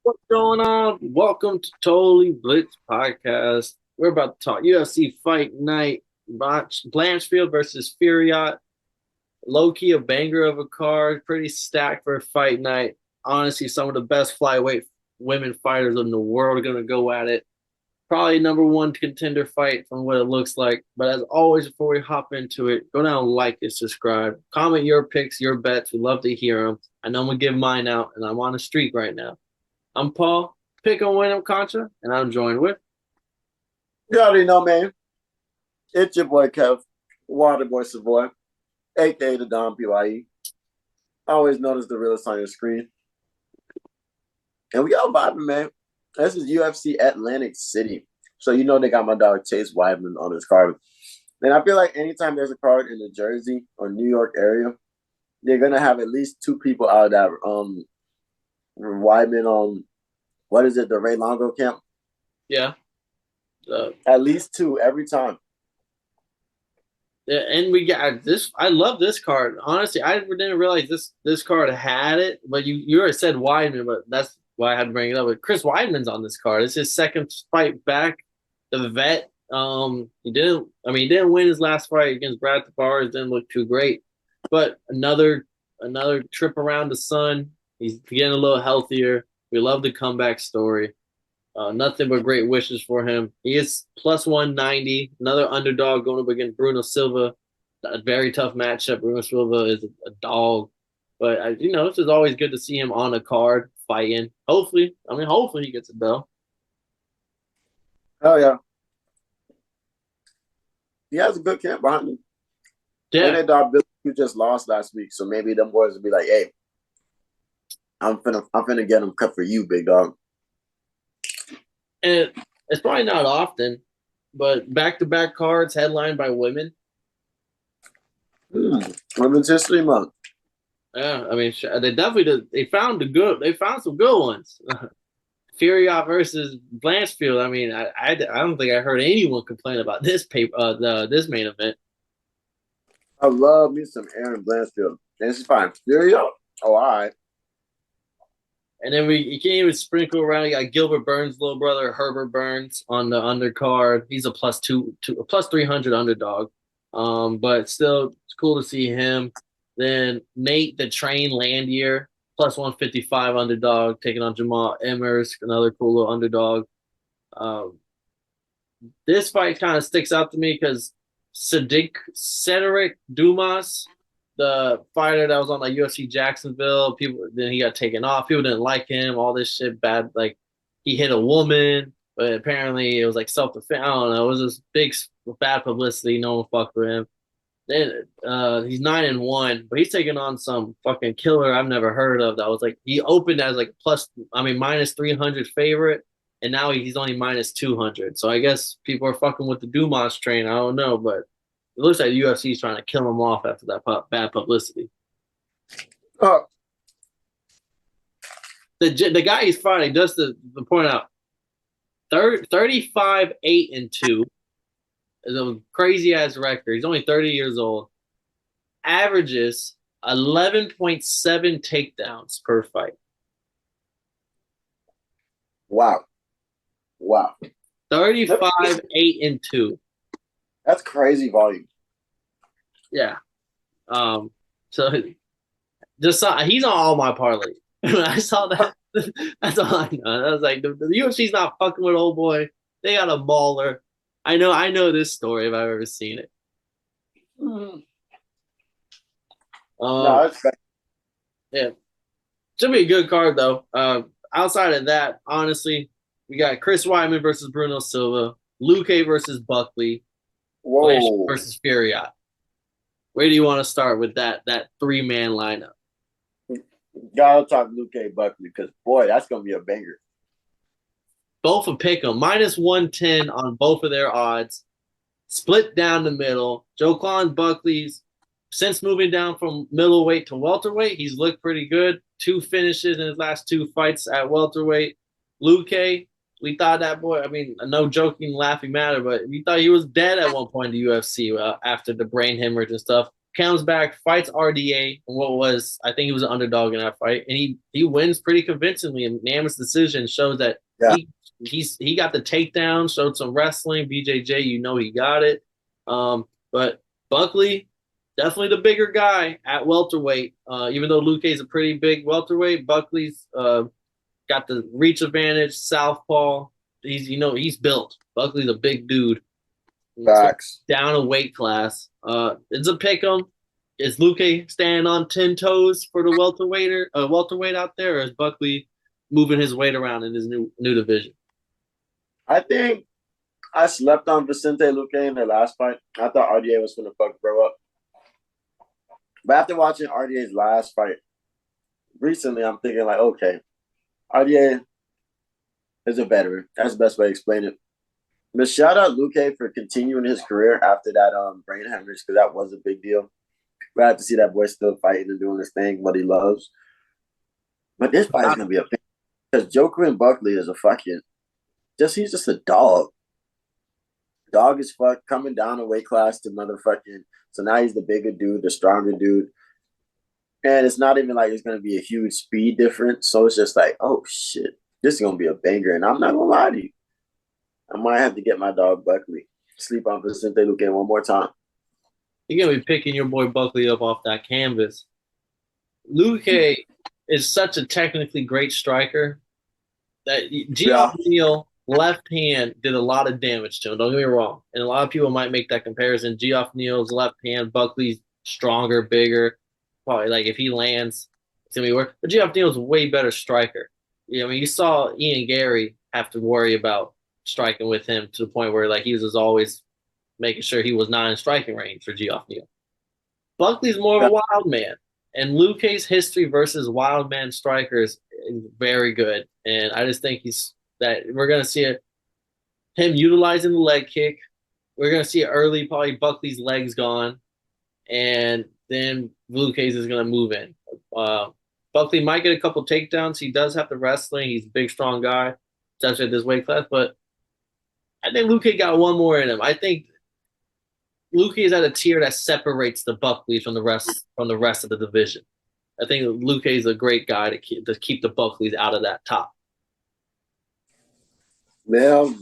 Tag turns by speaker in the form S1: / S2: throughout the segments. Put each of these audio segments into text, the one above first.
S1: What's going on? Welcome to Totally Blitz Podcast. We're about to talk UFC Fight Night Blanchfield versus Fiorot. Low key a banger of a card, pretty stacked for a fight night. Honestly, some of the best flyweight women fighters in the world are gonna go at it. Probably number one contender fight from what it looks like. But as always, before we hop into it, go down, like and subscribe. Comment your picks, your bets. We love to hear them. I know I'm gonna give mine out, and I'm on a streak right now. I'm Paul, pick on Wyndham Contra, and I'm joined with.
S2: You already know, man. It's your boy Kev, Waterboy Savoy, aka the Don PYE. Always known as the realest on your screen. And we all vibing, man. This is UFC Atlantic City. So you know they got my dog Chase Weidman on this card. And I feel like anytime there's a card in the Jersey or New York area, they're gonna have at least two people out of that Weidman what is it, the Ray Longo camp?
S1: Yeah.
S2: At least two every time.
S1: Yeah, and we got this. I love this card. Honestly, I didn't realize this card had it, but you already said Weidman, but that's why I had to bring it up. But Chris Weidman's on this card. It's his second fight back. The vet. He didn't win his last fight against Brad Tavares. Didn't look too great, but another trip around the sun. He's getting a little healthier. We love the comeback story. Nothing but great wishes for him. He is plus 190, another underdog going up against Bruno Silva. A very tough matchup. Bruno Silva is a dog. But, this is always good to see him on a card fighting. Hopefully he gets a bell.
S2: Oh, yeah. He has a good camp behind him.
S1: Yeah.
S2: And that dog Billy, you just lost last week, so maybe them boys will be like, hey, I'm finna get him cut for you, big dog.
S1: And it's probably not often, but back-to-back cards headlined by women.
S2: Women's History Month.
S1: Yeah, I mean, they definitely did. They found some good ones. Fiorot versus Blanchfield. I mean, I don't think I heard anyone complain about this this main event.
S2: I love me some Erin Blanchfield. This is fine. Fiorot. Oh, all right.
S1: And then you can't even sprinkle around. You got Gilbert Burns' little brother, Herbert Burns, on the undercard. He's a plus 300 underdog. But still, it's cool to see him. Then Nate the Train Landier, plus 155 underdog, taking on Jamal Emmers, another cool little underdog. This fight kind of sticks out to me because Cedric Dumas, the fighter that was on like UFC Jacksonville, then he got taken off. People didn't like him. All this shit bad. Like he hit a woman, but apparently it was like self-defense. I don't know. It was just big bad publicity. No one fucked with him. Then he's 9-1, but he's taking on some fucking killer I've never heard of. That was like he opened as like minus 300 favorite, and now he's only minus 200. So I guess people are fucking with the Dumas train. I don't know, but it looks like the UFC is trying to kill him off after that bad publicity. The guy he's fighting, just to point out, 35-8-2. Is a crazy ass record. He's only 30 years old. Averages 11.7 takedowns per fight.
S2: Wow.
S1: 35-8-2.
S2: That's crazy volume.
S1: Yeah. So just he's on all my parlays. When I saw that, that's all I know. I was like, the UFC's not fucking with old boy. They got a mauler. I know this story if I've ever seen it. Yeah. Should be a good card though. Outside of that, honestly, we got Chris Weidman versus Bruno Silva, Luque versus Buckley, versus Fiorot. Where do you want to start with that three-man lineup?
S2: Gotta talk Luque Buckley because boy, that's gonna be a banger.
S1: Both will pick them. Minus 110 on both of their odds. Split down the middle. Joaquin Buckley's, since moving down from middleweight to welterweight, he's looked pretty good. 2 finishes in his last 2 fights at welterweight. Luque, we thought that boy, I mean, no joking, laughing matter, but we thought he was dead at one point in the UFC after the brain hemorrhage and stuff. comes back, fights RDA, what was I think he was an underdog in that fight, and he wins pretty convincingly. And unanimous decision shows that
S2: Yeah,
S1: he got the takedown, showed some wrestling. BJJ, he got it. But Buckley, definitely the bigger guy at welterweight. Even though Luque is a pretty big welterweight, Buckley's got the reach advantage, southpaw. He's built. Buckley's a big dude. So
S2: facts.
S1: down a weight class. It's a pick 'em. Is Luque standing on 10 toes for the welterweight out there, or is Buckley moving his weight around in his new division?
S2: I think I slept on Vicente Luque in their last fight. I thought RDA was gonna fuck bro up. But after watching RDA's last fight recently, I'm thinking like, okay, RDA is a veteran. That's the best way to explain it. But shout out Luque for continuing his career after that brain hemorrhage, because that was a big deal. Glad to see that boy still fighting and doing his thing, what he loves. But this fight is gonna be a pain because Joker and Buckley is a fucking he's just a dog. Dog is fuck coming down a weight class to motherfucking. So now he's the bigger dude, the stronger dude. And it's not even like it's gonna be a huge speed difference. So it's just like, oh shit, this is gonna be a banger. And I'm not gonna lie to you. I might have to get my dog Buckley. Sleep on Vicente Luque one more time.
S1: You're gonna be picking your boy Buckley up off that canvas. Luque is such a technically great striker that Geoff Neal left hand did a lot of damage to him. Don't get me wrong, and a lot of people might make that comparison. Geoff Neal's left hand, Buckley's stronger, bigger. Probably like if he lands, it's gonna be worse. But Geoff Neal's a way better striker. You saw Ian Gary have to worry about striking with him to the point where like he was always making sure he was not in striking range for Geoff Neal. Buckley's more of a wild man, and Luque's history versus wild man strikers is very good. And I just think we're gonna see him utilizing the leg kick. We're gonna see it early, probably Buckley's legs gone, and then Luque's is gonna move in. Buckley might get a couple takedowns. He does have the wrestling. He's a big, strong guy, especially at this weight class. But I think Luque got one more in him. I think Luque is at a tier that separates the Buckleys from the rest of the division. I think Luque is a great guy to keep the Buckleys out of that top.
S2: Well,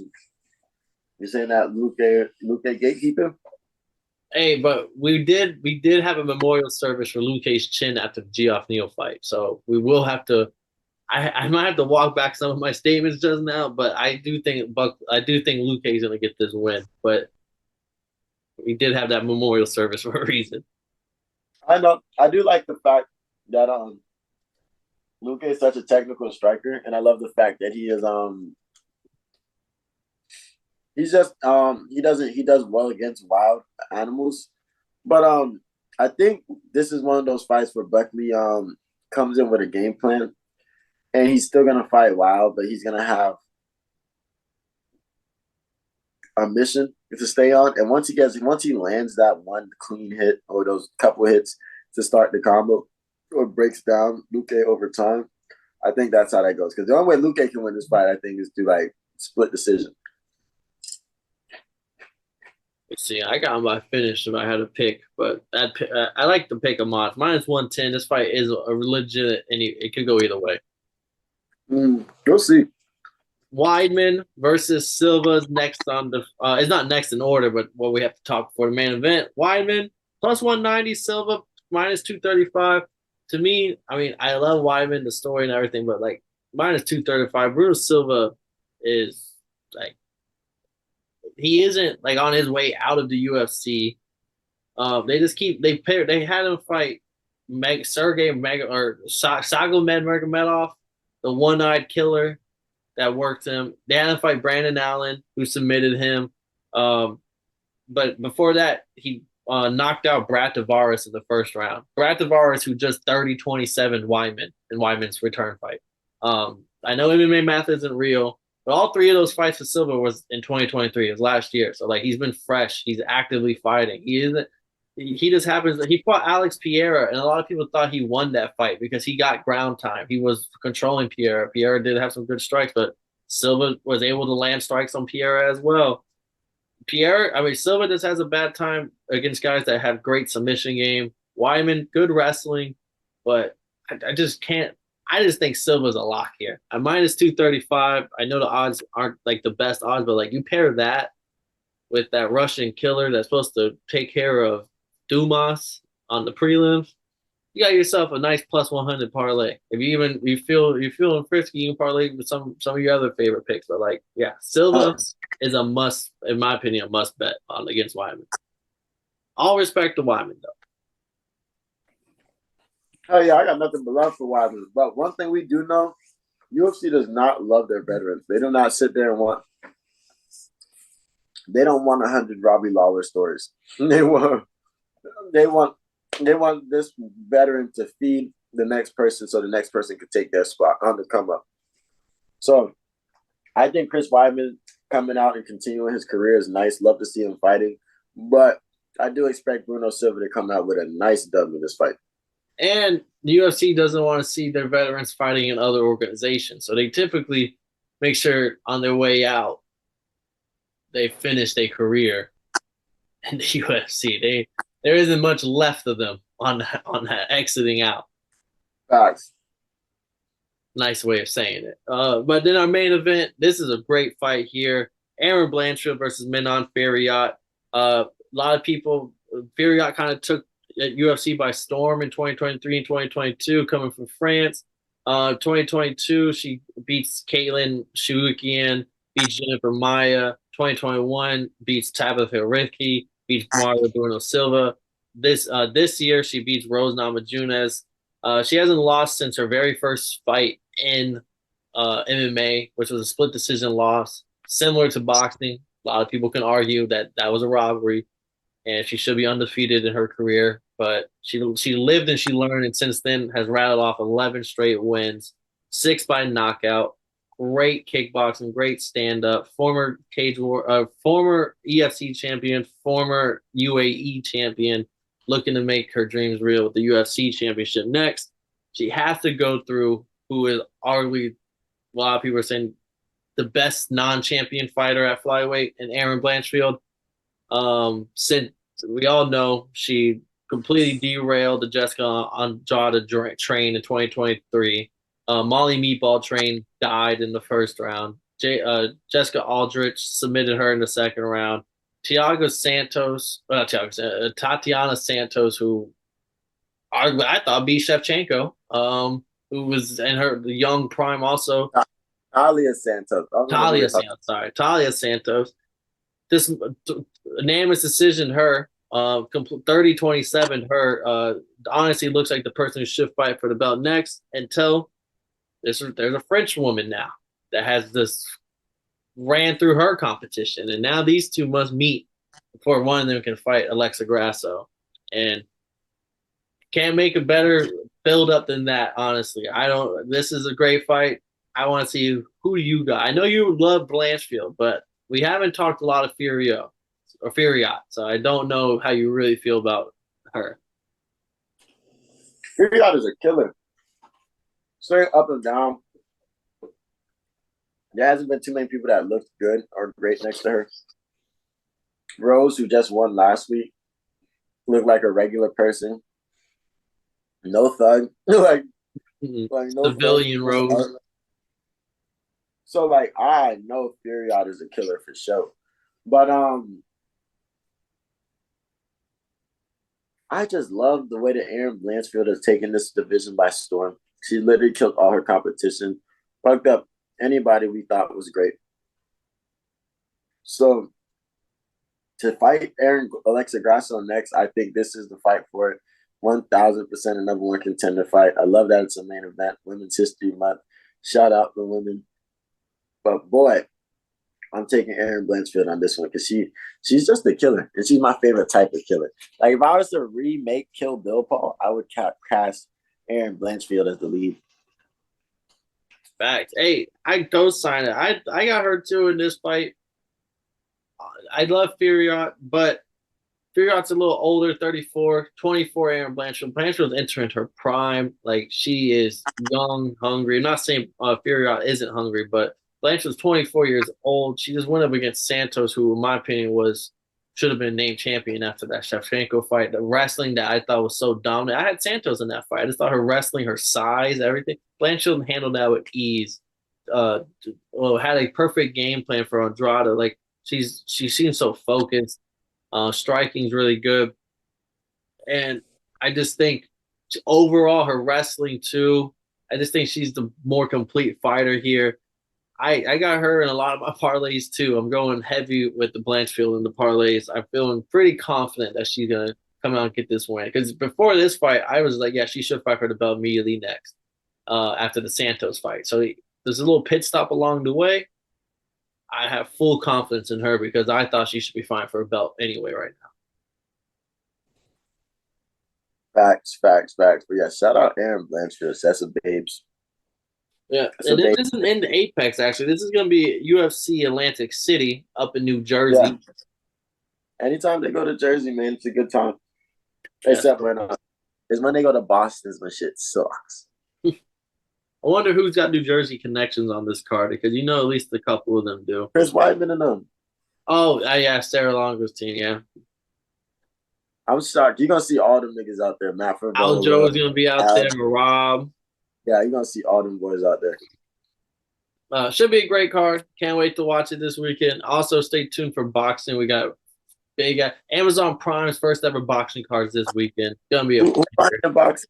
S2: you're saying that Luque gatekeeper?
S1: Hey, but we did have a memorial service for Luque's chin after the Geoff Neal fight, so we will have to. I might have to walk back some of my statements just now, but I do think Luque is going to get this win. But we did have that memorial service for a reason.
S2: I know. I do like the fact that Luque is such a technical striker, and I love the fact that he is he's just he does well against wild animals. But I think this is one of those fights where Buckley comes in with a game plan, and he's still gonna fight wild, but he's gonna have a mission to stay on. And once he lands that one clean hit or those couple hits to start the combo or breaks down Luque over time, I think that's how that goes. Because the only way Luque can win this fight, I think, is to like split decision.
S1: Let's see, I got my finish if I had to pick, but I like to pick a mod. -110. This fight is a legit, and it could go either way.
S2: We'll see.
S1: Weidman versus Silva's next on the. It's not next in order, but what we have to talk for the main event. Weidman +190, Silva -235. To me, I mean, I love Weidman, the story and everything, but like -235, Bruno Silva is like he isn't like on his way out of the UFC. They had him fight Sagomed Magomedov, the one-eyed killer that worked him. They had him fight Brandon Allen, who submitted him. But before that, he knocked out Brad Tavares in the first round. Brad Tavares, who just 30-27 Weidman in Weidman's return fight. I know MMA math isn't real, but all three of those fights for Silva was in 2023. It was last year. So, like, he's been fresh. He's actively fighting. He just happens that he fought Alex Pereira, and a lot of people thought he won that fight because he got ground time. He was controlling Pereira. Pereira did have some good strikes, but Silva was able to land strikes on Pereira as well. Silva just has a bad time against guys that have great submission game. Weidman, good wrestling, but I just can't. I just think Silva's a lock here. I minus 235. I know the odds aren't like the best odds, but like you pair that with that Russian killer that's supposed to take care of Dumas on the prelims, you got yourself a nice plus 100 parlay. If you even you're feeling frisky, you can parlay with some of your other favorite picks. But like, yeah, Silva is a must, in my opinion, a must bet on against Weidman. All respect to Weidman though.
S2: Oh yeah, I got nothing but love for Weidman. But one thing we do know, UFC does not love their veterans. They do not sit there and want. They don't want 100 Robbie Lawler stories. They want. They want. They want this veteran to feed the next person, so the next person can take their spot on the come up. So, I think Chris Weidman coming out and continuing his career is nice. Love to see him fighting, but I do expect Bruno Silva to come out with a nice dub in this fight.
S1: And the UFC doesn't want to see their veterans fighting in other organizations. So they typically make sure on their way out, they finish their career in the UFC. There isn't much left of them on that exiting out.
S2: Facts.
S1: Nice way of saying it. But then our main event, this is a great fight here. Erin Blanchfield versus Manon Fiorot. A lot of people, Fiorot kind of took UFC by storm in 2023 and 2022, coming from France. 2022, she beats Caitlin Shukian, beats Jennifer Maya. 2021, beats Tabitha Rifki, beats Mario Bruno Silva. This year, she beats Rose Namajunas. She hasn't lost since her very first fight in MMA, which was a split decision loss, similar to boxing. A lot of people can argue that that was a robbery, and she should be undefeated in her career. But she lived and she learned, and since then has rattled off 11 straight wins, 6 by knockout. Great kickboxing, great stand up. Former former EFC champion, former UAE champion, looking to make her dreams real with the UFC championship next. She has to go through who is arguably, a lot of people are saying, the best non-champion fighter at flyweight, and Erin Blanchfield. Since we all know she completely derailed the Jessica Andrade train in 2023. Molly Meatball train died in the first round. Jessica Aldrich submitted her in the second round. Tatiana Santos, who I thought beat Shevchenko, who was in her young prime also.
S2: Talia Santos.
S1: Talia Santos. This unanimous decision, her 30-27, her honestly looks like the person who should fight for the belt next until there's a French woman now that has this ran through her competition, and now these two must meet before one of them can fight Alexa Grasso, and can't make a better build up than that. Honestly, I don't. This is a great fight. I want to see who you got. I know you love Blanchfield, but we haven't talked a lot of Fiorot, so I don't know how you really feel about her.
S2: Fiorot is a killer. Straight up and down. There hasn't been too many people that looked good or great next to her. Rose, who just won last week, looked like a regular person. No thug. like no
S1: civilian
S2: thug.
S1: Rose.
S2: So like I know Fiorot is a killer for sure. But I just love the way that Erin Blanchfield has taken this division by storm. She literally killed all her competition, fucked up anybody we thought was great. So to fight Alexa Grasso next, I think this is the fight for it. 1,000% a number one contender fight. I love that it's a main event, Women's History Month. Shout out the women. But boy, I'm taking Erin Blanchfield on this one because she's just a killer, and she's my favorite type of killer. Like if I was to remake Kill Bill, Paul, I would cast Erin Blanchfield as the lead.
S1: Fact. Hey, I co-sign it. I got her too in this fight. I love Fiorot, but Fiorot's a little older, 34, 24. Erin Blanchfield. Blanchfield's entering her prime. Like she is young, hungry. I'm not saying Fiorot isn't hungry, but Blanche was 24 years old. She just went up against Santos, who, in my opinion, should have been named champion after that Shevchenko fight. The wrestling that I thought was so dominant. I had Santos in that fight. I just thought her wrestling, her size, everything. Blanchfield handled that with ease. Uh, had a perfect game plan for Andrade. Like she seems so focused. Striking's really good, and I just think overall her wrestling too. I just think she's the more complete fighter here. I got her in a lot of my parlays too. I'm going heavy with the Blanchfield in the parlays. I'm feeling pretty confident that she's gonna come out and get this win. Because before this fight, I was like, yeah, she should fight for the belt immediately next, after the Santos fight. So there's a little pit stop along the way. I have full confidence in her because I thought she should be fine for a belt anyway right now.
S2: Facts, facts, facts. But yeah, shout out Erin Blanchfield. That's a babes.
S1: Yeah,
S2: That's a
S1: and
S2: babe.
S1: this isn't in the Apex actually. This is going to be UFC Atlantic City up in New Jersey.
S2: Yeah. Anytime they go to Jersey, man, it's a good time.
S1: Yeah.
S2: Except when they go to Boston, my shit sucks.
S1: I wonder who's got New Jersey connections on this card because you know at least a couple of them do.
S2: Chris Weidman and them.
S1: Oh, yeah, Sarah Longo's team, yeah.
S2: I'm shocked. You're gonna see all them niggas out there. Matt from
S1: Aljo is going to be out there. Rob.
S2: Yeah, you're gonna see all them boys out there.
S1: Should be a great card. Can't wait to watch it this weekend. Also, stay tuned for boxing. We got big Amazon Prime's first ever boxing cards this weekend. Gonna be a
S2: boxing.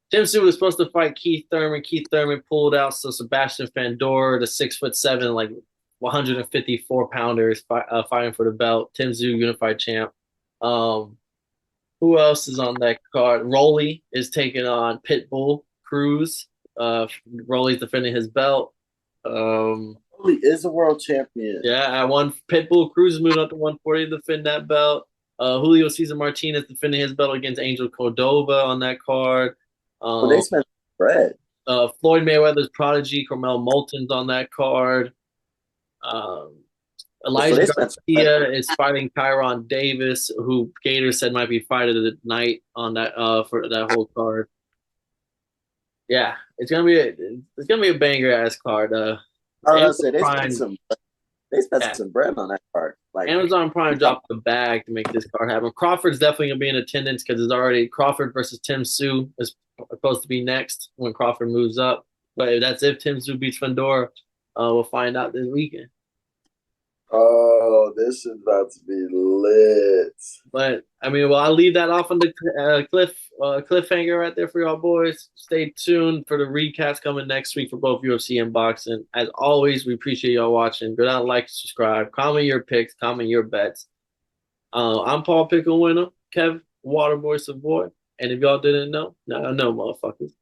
S1: Tim Tszyu was supposed to fight Keith Thurman. Keith Thurman pulled out, so Sebastian Fandor, the 6'7", like 154 pounder, is fighting for the belt. Tim Tszyu, unified champ. Who else is on that card? Rolly is taking on Pitbull Cruz. Rolly's defending his belt.
S2: Rolly is a world champion.
S1: Yeah, I won. Pitbull Cruz is moving up to 140 to defend that belt. Julio Cesar Martinez defending his belt against Angel Cordova on that card.
S2: Well, they spent bread.
S1: Floyd Mayweather's prodigy, Carmel Moulton's on that card. Elijah Garcia is fighting Kyron Davis, who Gator said might be fight of the night on that for that whole card. Yeah, it's gonna be a banger ass card.
S2: I was gonna say they spent some bread on that card. Like
S1: Amazon Prime dropped the bag to make this card happen. Crawford's definitely gonna be in attendance because it's already Crawford versus Tim Tszyu is supposed to be next when Crawford moves up. But that's if Tim Tszyu beats Fandor. We'll find out this weekend.
S2: Oh, this is about to be lit.
S1: But I mean, well, I'll leave that off on the cliffhanger right there for y'all boys. Stay tuned for the recaps coming next week for both UFC and boxing. As always, we appreciate y'all watching. Go down, like, subscribe, comment your picks, comment your bets. I'm Paul Pickle Winner, Kev Waterboy Savoy, and if y'all didn't know, now I know, motherfuckers.